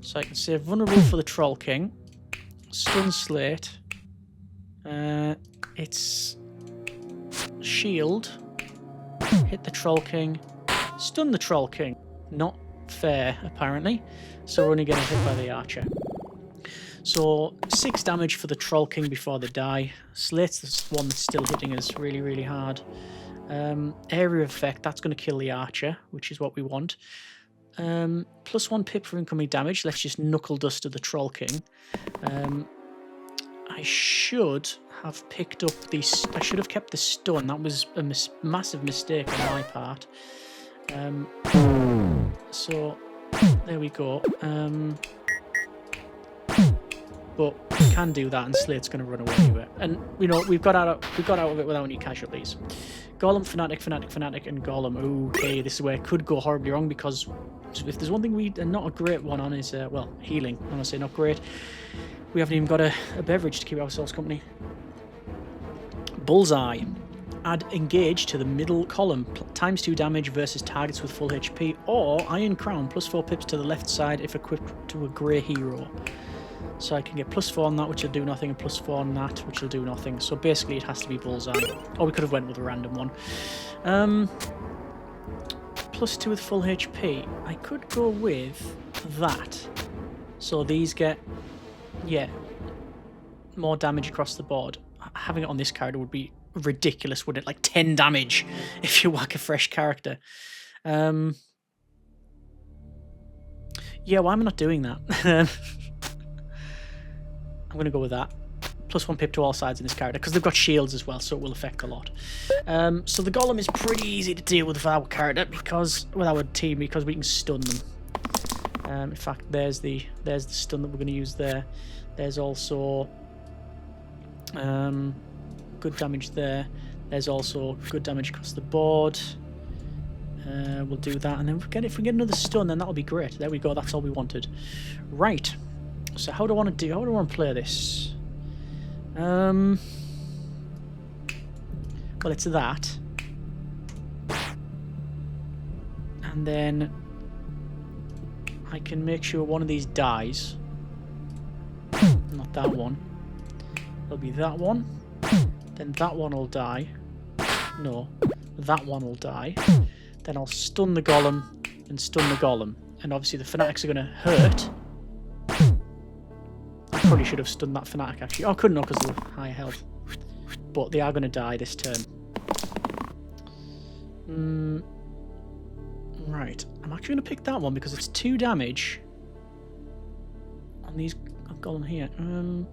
So I can say vulnerable for the Troll King. Stun Slate. It's shield. Hit the Troll King. Stun the Troll King. Not fair, apparently. So we're only getting hit by the archer. So 6 damage for the Troll King before they die. Slate's the one that's still hitting us really, really hard. Area effect, that's going to kill the archer, which is what we want. +1 pip for incoming damage. Let's just knuckle dust to the Troll King. I should have picked up the... I should have kept the stun. That was a massive mistake on my part. So, there we go. But we can do that, and Slate's going to run away with it. And, you know, we've got out of it without any casualties. Golem, Fanatic, and Golem. Okay, this is where it could go horribly wrong, because if there's one thing we are not a great one on is, well, healing. I'm going to say not great. We haven't even got a beverage to keep ourselves company. Bullseye. Add engage to the middle column. ×2 damage versus targets with full HP. Or Iron Crown. +4 pips to the left side if equipped to a grey hero. So I can get +4 on that, which will do nothing, and +4 on that, which will do nothing. So basically it has to be Bullseye. Or we could have went with a random one. +2 with full HP. I could go with that. So these get... yeah. more damage across the board. Having it on this character would be ridiculous, wouldn't it? Like 10 damage if you whack a fresh character. Yeah, why am I not doing that? I'm going to go with that. +1 pip to all sides in this character, because they've got shields as well, so it will affect a lot. So the golem is pretty easy to deal with our character, with our team, because we can stun them. In fact, there's the stun that we're going to use there. There's also good damage there. There's also good damage across the board. We'll do that, and then if we get another stun, then that'll be great. There we go. That's all we wanted. Right. So how do I want to play this? Well, it's that, and then I can make sure one of these dies. Not that one. It'll be that one. Then that one will die. No, that one will die. Then I'll stun the golem and stun the golem. And obviously the fanatics are going to hurt. I probably should have stunned that fanatic actually. Oh, I couldn't, because of the high health. But they are going to die this turn. Right. I'm actually going to pick that one because it's 2 damage on these golem here. There'll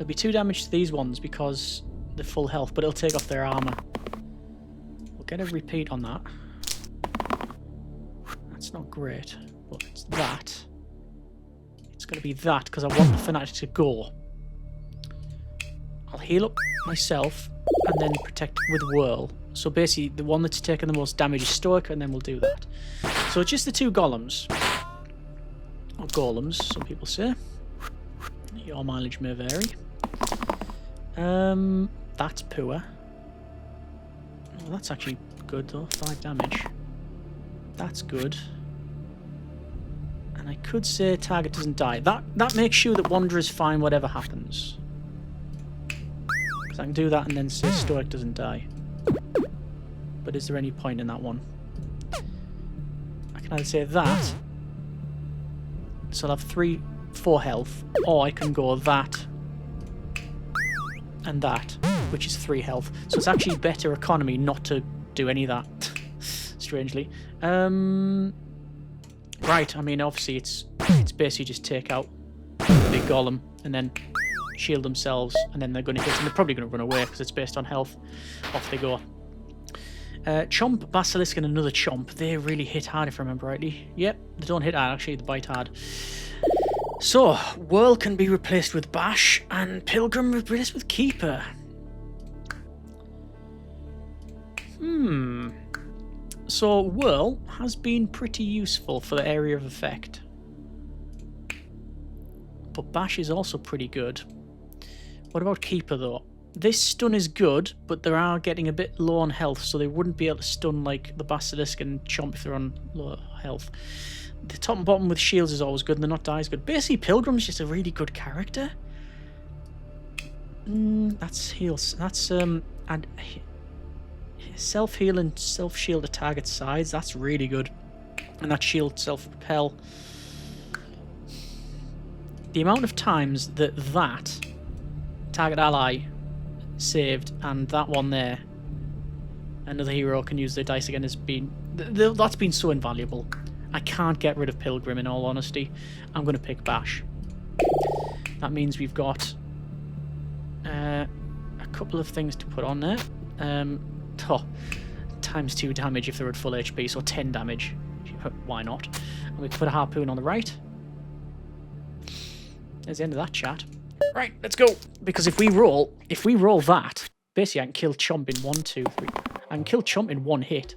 be 2 damage to these ones because they're full health, but it'll take off their armor. We'll get a repeat on that. That's not great, but it's that. It's going to be that because I want the fanatic to go. I'll heal up myself and then protect with whirl. So basically, the one that's taking the most damage is Stoic, and then we'll do that. So it's just the 2 golems. Or golems, some people say. Your mileage may vary. That's poor. Oh, that's actually good though. 5 damage. That's good. And I could say target doesn't die. That makes sure that Wanderer's fine whatever happens. Because I can do that and then say Stoic doesn't die. But is there any point in that one? I can either say that, so I'll have 4 health, or I can go that and that, which is 3 health. So it's actually better economy not to do any of that, strangely. Right, I mean, obviously it's basically just take out the big golem and then shield themselves, and then they're going to hit, and they're probably going to run away because it's based on health. Off they go. Chomp, Basilisk, and another Chomp. They really hit hard, if I remember rightly. Yep, they don't hit hard, actually, they bite hard. So, Whirl can be replaced with Bash, and Pilgrim replaced with Keeper. So, Whirl has been pretty useful for the area of effect. But Bash is also pretty good. What about Keeper, though? This stun is good, but they are getting a bit low on health, so they wouldn't be able to stun like the Basilisk and Chomp if they're on low health. The top and bottom with shields is always good, and the not die is good. Basically, Pilgrim's just a really good character. That's heals. That's self-heal and self-shield to target sides. That's really good. And that shield self-repel. The amount of times that target ally saved and that one there, another hero can use their dice again, has been that's been so invaluable. I can't get rid of Pilgrim, in all honesty. I'm going to pick Bash. That means we've got a couple of things to put on there. Times 2 damage if they're at full HP, so 10 damage. Why not? And we can put a harpoon on the right. There's the end of that chat. Right, let's go. Because if we roll that, basically I can kill Chomp in 1, 2, 3. I can kill Chomp in 1 hit.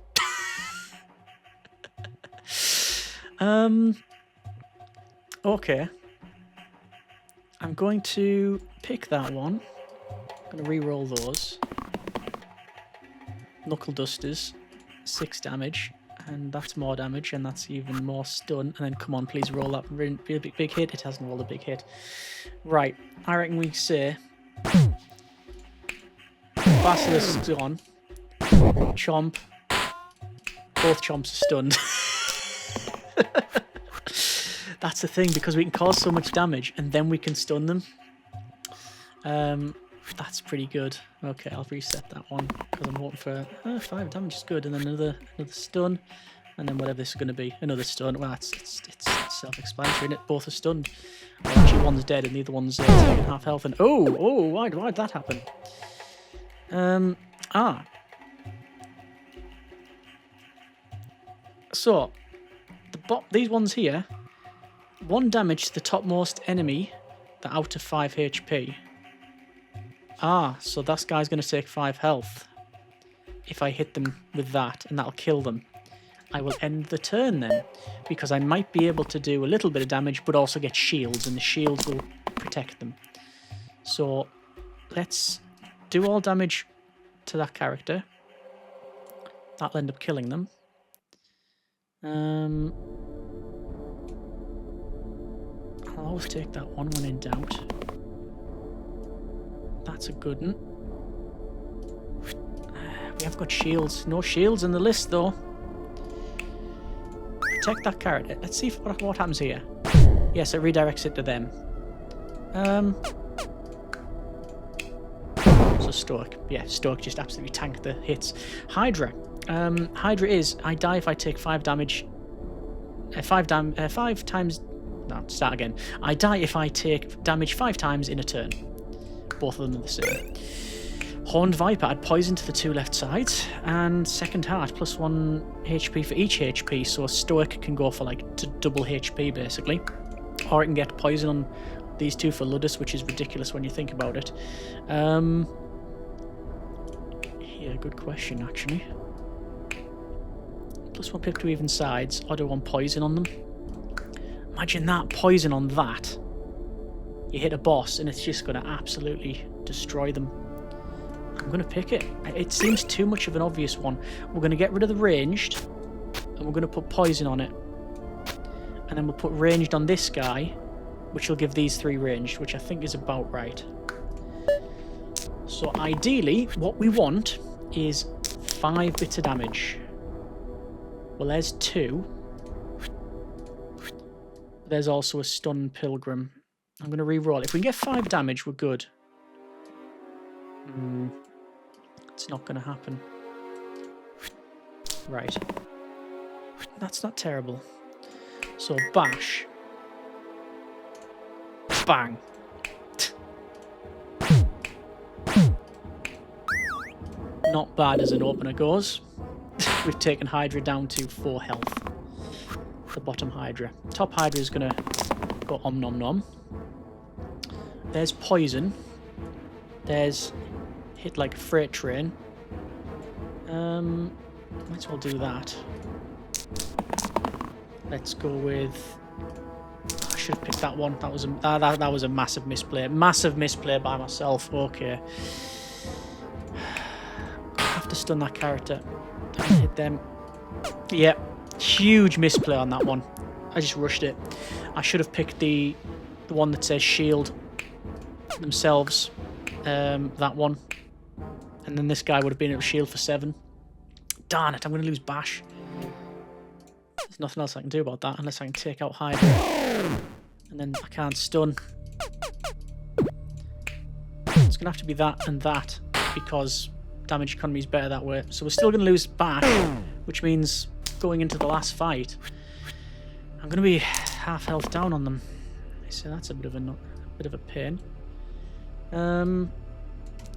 Okay. I'm going to pick that one. I'm going to re-roll those. Knuckle Dusters, 6 damage. And that's more damage, and that's even more stun. And then, come on, please roll that big hit. It hasn't rolled a big hit. Right, I reckon we say Basilisk's gone. Chomp. Both Chomps are stunned. That's the thing, because we can cause so much damage and then we can stun them. That's pretty good. Okay, I'll reset that one because I'm hoping for 5 damage is good, and then another stun, and then whatever this is going to be, another stun. Well, it's self-explanatory, isn't it? Both are stunned. Well, actually, one's dead and the other one's taking half health. And why'd that happen? So these ones here, 1 damage to the topmost enemy, that out of 5 HP. So that guy's going to take 5 health if I hit them with that, and that'll kill them. I will end the turn then, because I might be able to do a little bit of damage, but also get shields, and the shields will protect them. So let's do all damage to that character. That'll end up killing them. I'll always take that one when in doubt. That's a good one. We have got shields. No shields in the list, though. Protect that character. Let's see what happens here. Yes, it redirects it to them. So Stoic. Yeah, Stoic just absolutely tanked the hits. Hydra. Hydra is, I die if I take 5 damage. 5 times... No, start again. I die if I take damage 5 times in a turn. Both of them are the same. Horned Viper, add poison to the 2 left sides, and Second Heart, plus 1 HP for each HP, so a Stoic can go for like double HP basically. Or it can get poison on these 2 for Ludus, which is ridiculous when you think about it. Yeah, good question actually. Plus 1 pip to even sides, or do 1 poison on them. Imagine that, poison on that. You hit a boss and it's just going to absolutely destroy them. I'm going to pick it. It seems too much of an obvious one. We're going to get rid of the ranged, and we're going to put poison on it. And then we'll put ranged on this guy, which will give these 3 ranged, which I think is about right. So ideally, what we want is 5 bits of damage. Well, there's 2. There's also a stun pilgrim. I'm going to re-roll. If we can get 5 damage, we're good. It's not going to happen. Right. That's not terrible. So, bash. Bang. Not bad as an opener goes. We've taken Hydra down to 4 health. The bottom Hydra. Top Hydra is going to go om nom nom. There's poison. There's hit like a freight train. Might as well do that. Let's go with... I should have picked that one. That was a massive misplay. Massive misplay by myself. Okay. I have to stun that character. Don't hit them. Yep. Huge misplay on that one. I just rushed it. I should have picked the one that says shield themselves. That one. And then this guy would have been able to shield for 7. Darn it, I'm going to lose bash. There's nothing else I can do about that unless I can take out Hydra. And then I can't stun. It's going to have to be that and that, because damage economy is better that way. So we're still going to lose bash, which means going into the last fight, I'm going to be half health down on them. So that's a bit of a pain.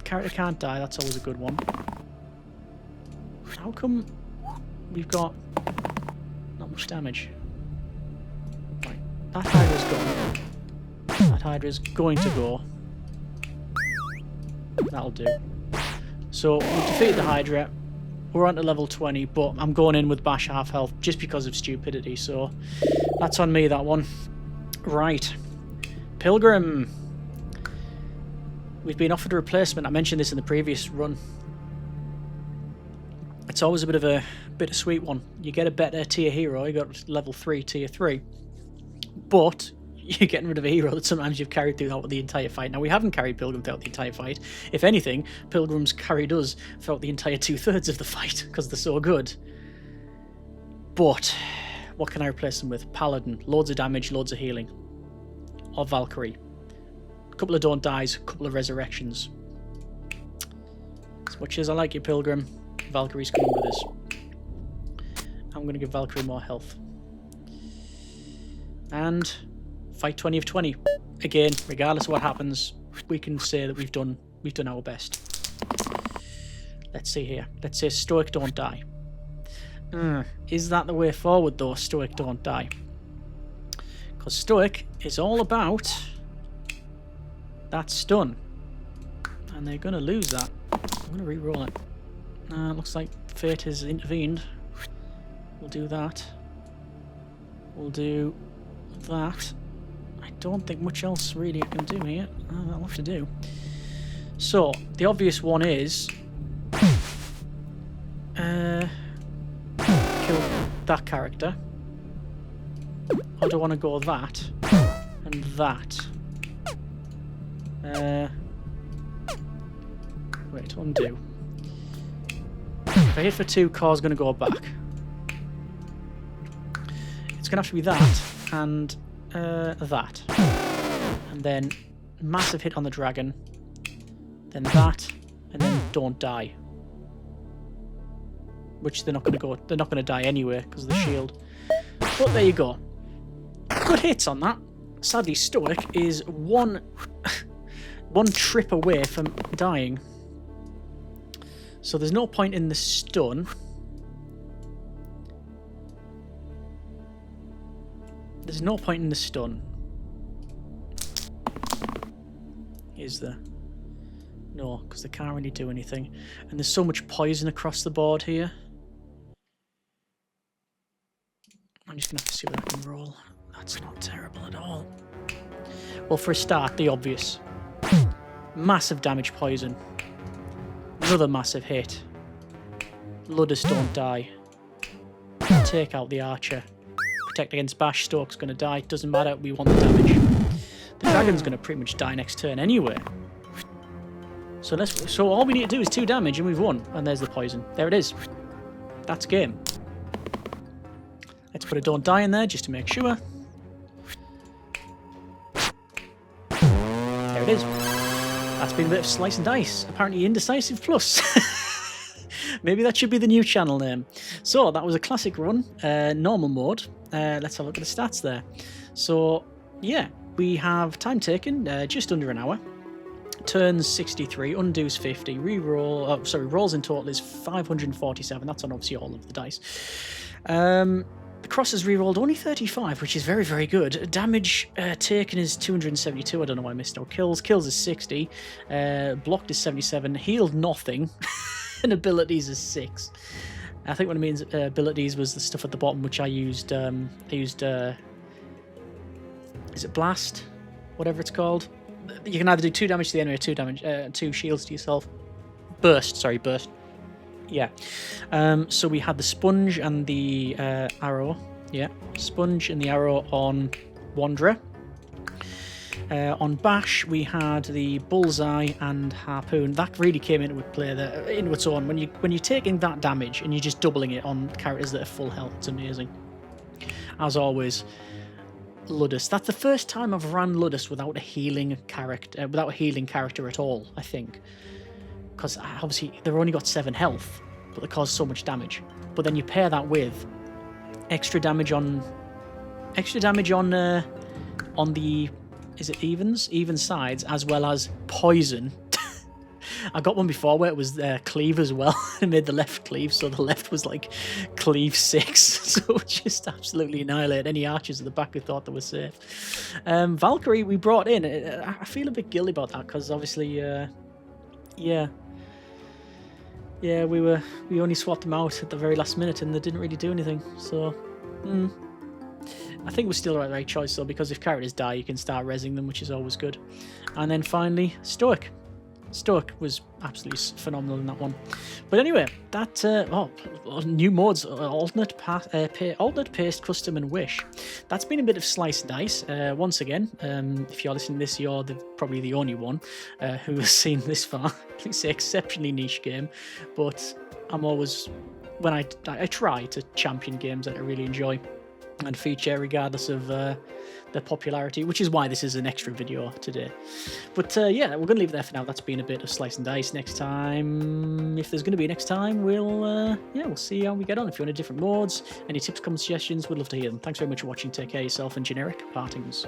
Character can't die, that's always a good one. How come we've got not much damage? Right, that Hydra's gone. That Hydra's going to go. That'll do. So we've defeated the Hydra. We're on to level 20, but I'm going in with bash half health just because of stupidity, so that's on me, that one. Right. Pilgrim. We've been offered a replacement. I mentioned this in the previous run. It's always a bit of a bittersweet one. You get a better tier hero, you got level 3, tier 3, but you're getting rid of a hero that sometimes you've carried throughout the entire fight. Now, we haven't carried Pilgrim throughout the entire fight. If anything, Pilgrim's carried us throughout the entire 2/3 of the fight because they're so good. But What can I replace them with? Paladin. Loads of damage, loads of healing. Or Valkyrie. A couple of don't dies, a couple of resurrections. As much as I like you, Pilgrim, Valkyrie's coming with us. I'm going to give Valkyrie more health. And fight 20 of 20. Again, regardless of what happens, we can say that we've done our best. Let's see here. Let's say Stoic don't die. Is that the way forward though, Stoic don't die? Because Stoic is all about that stun. And they're going to lose that. I'm going to re-roll it. Looks like fate has intervened. We'll do that. We'll do that. I don't think much else really I can do here. I'll have to do. So, the obvious one is... kill that character. Or do I want to go that? And that? Wait, undo. If I hit for 2, Car's going to go back. It's going to have to be that and that. And then massive hit on the dragon. Then that, and then don't die. Which they're not going to go. They're not going to die anyway because of the shield. But there you go. Good hits on that. Sadly, Stoic is one trip away from dying. So there's no point in the stun. There's no point in the stun. Is there? No, because they can't really do anything. And there's so much poison across the board here. I'm just going to have to see what I can roll. That's not terrible at all. Well, for a start, the obvious. Massive damage poison. Another massive hit. Ludus don't die. Take out the archer. Protect against bash. Stoke's going to die. Doesn't matter. We want the damage. The dragon's going to pretty much die next turn anyway. So all we need to do is 2 damage and we've won. And there's the poison. There it is. That's game. Let's put a don't die in there just to make sure. There it is. That's been a bit of slice and dice. Apparently indecisive plus. Maybe that should be the new channel name. So that was a classic run, normal mode. Let's have a look at the stats there. So yeah, we have time taken just under an hour. Turns 63, undoes 50, re-roll. Rolls in total is 547. That's on obviously all of the dice. The crosses re-rolled only 35, which is very, very good. Damage taken is 272. I don't know why I missed out. Kills is 60. Blocked is 77. Healed nothing. And abilities is 6. I think what it means abilities was the stuff at the bottom, which I used. Is it Blast? Whatever it's called. You can either do 2 damage to the enemy or 2 shields to yourself. Burst. Yeah. So we had the sponge and the arrow. Yeah. Sponge and the arrow on Wanderer. On Bash, we had the bullseye and harpoon. That really came into play there, into its own. When you're taking that damage and you're just doubling it on characters that are full health, it's amazing. As always, Ludus. That's the first time I've ran Ludus without a healing character, at all. I think, because obviously they've only got 7 health, but they cause so much damage. But then you pair that with extra damage on the. Is it even sides, as well as poison? I got one before where it was cleave as well. It made the left cleave, so the left was like cleave 6. So it just absolutely annihilate any archers at the back who thought they were safe. Valkyrie we brought in. I feel a bit guilty about that because obviously, yeah, we only swapped them out at the very last minute and they didn't really do anything. So. I think we're still the right choice though, because if characters die, you can start rezzing them, which is always good. And then finally, Stoic. Stoic was absolutely phenomenal in that one. But anyway, that new modes, alternate paste, custom, and wish. That's been a bit of slice and dice. Once again, if you're listening to this, you're probably the only one who has seen this far. It's an exceptionally niche game, but I'm always I try to champion games that I really enjoy. and feature regardless of their popularity, which is why this is an extra video today. But yeah, we're going to leave it there for now. That's been a bit of Slice and Dice. Next time, if there's going to be next time, we'll see how we get on. If you want different modes, any tips, comments, suggestions, we'd love to hear them. Thanks very much for watching. Take care of yourself, and generic partings.